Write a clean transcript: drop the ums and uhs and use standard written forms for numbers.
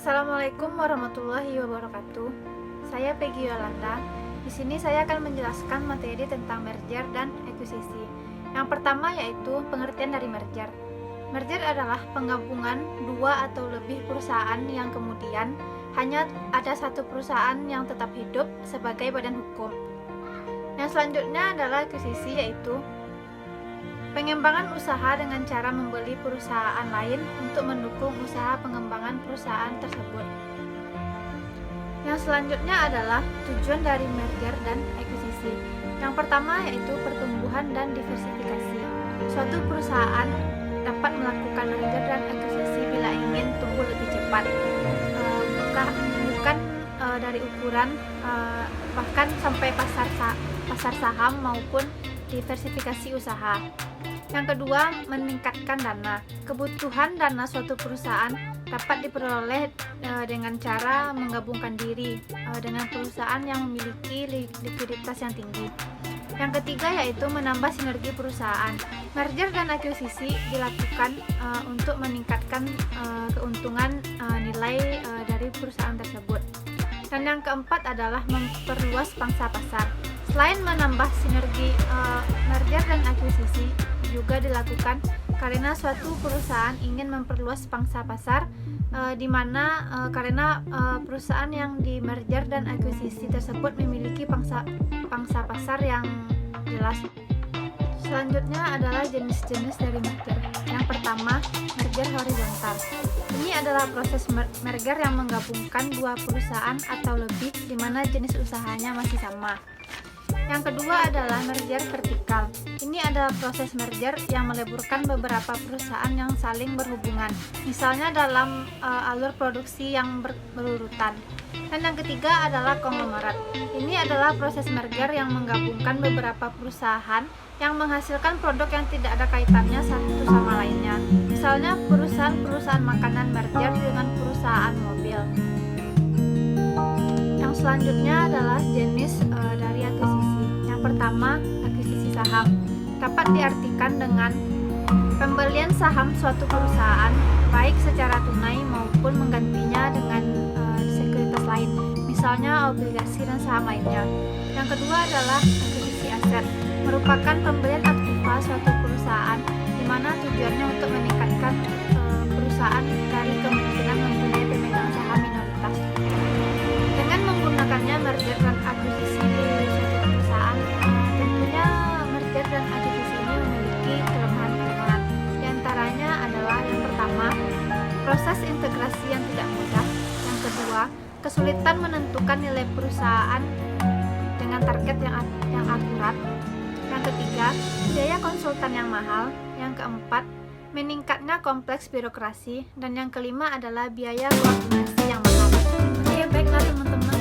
Assalamualaikum warahmatullahi wabarakatuh. Saya Peggy Yolanda. Di sini saya akan menjelaskan materi tentang merger dan akuisisi. Yang pertama yaitu pengertian dari merger. Merger adalah penggabungan dua atau lebih perusahaan yang kemudian hanya ada satu perusahaan yang tetap hidup sebagai badan hukum. Yang selanjutnya adalah akuisisi, yaitu pengembangan usaha dengan cara membeli perusahaan lain untuk mendukung usaha pengembangan perusahaan tersebut. Yang selanjutnya adalah tujuan dari merger dan akuisisi. Yang pertama yaitu pertumbuhan dan diversifikasi. Suatu perusahaan dapat melakukan merger dan akuisisi bila ingin tumbuh lebih cepat, bukan dari ukuran bahkan sampai pasar saham maupun diversifikasi usaha. Yang kedua, meningkatkan dana. Kebutuhan dana suatu perusahaan dapat diperoleh dengan cara menggabungkan diri dengan perusahaan yang memiliki likuiditas yang tinggi. Yang ketiga yaitu menambah sinergi perusahaan. Merger dan akuisisi dilakukan untuk meningkatkan keuntungan nilai dari perusahaan tersebut. Dan yang keempat adalah memperluas pangsa pasar. Selain menambah sinergi, merger dan akuisisi juga dilakukan karena suatu perusahaan ingin memperluas pangsa pasar, karena perusahaan yang di merger dan akuisisi tersebut memiliki pangsa pasar yang jelas. Selanjutnya adalah jenis-jenis dari merger. Yang pertama, merger horizontal. Ini adalah proses merger yang menggabungkan dua perusahaan atau lebih di mana jenis usahanya masih sama. Yang kedua adalah merger vertikal. Ini adalah proses merger yang meleburkan beberapa perusahaan yang saling berhubungan, misalnya dalam alur produksi yang berurutan. Dan yang ketiga adalah konglomerat. Ini adalah proses merger yang menggabungkan beberapa perusahaan yang menghasilkan produk yang tidak ada kaitannya satu sama lainnya. Misalnya perusahaan makanan merger dengan perusahaan mobil. Yang selanjutnya adalah jenis dari akuisisi. Yang pertama, akuisisi saham. Dapat diartikan dengan pembelian saham suatu perusahaan, baik secara tunai maupun menggantinya dengan sekuritas lain, misalnya obligasi dan saham lainnya. Yang kedua adalah akuisisi aset, merupakan pembelian aktiva suatu perusahaan, di mana tujuannya untuk meningkatkan perusahaan dari kemungkinan mempunyai pemegang saham minoritas. Dengan menggunakannya merger dan akuisisi di suatu perusahaan, tentunya merger dan akuisisi ini memiliki kelemahan-kelemahan. Di antaranya adalah yang pertama, proses integrasi yang tidak mudah. Yang kedua, kesulitan menentukan nilai perusahaan dengan target yang akurat. Yang ketiga, biaya konsultan yang mahal. Yang keempat, meningkatnya kompleks birokrasi. Dan yang kelima adalah biaya koordinasi yang mahal. Oke, baiklah teman-teman.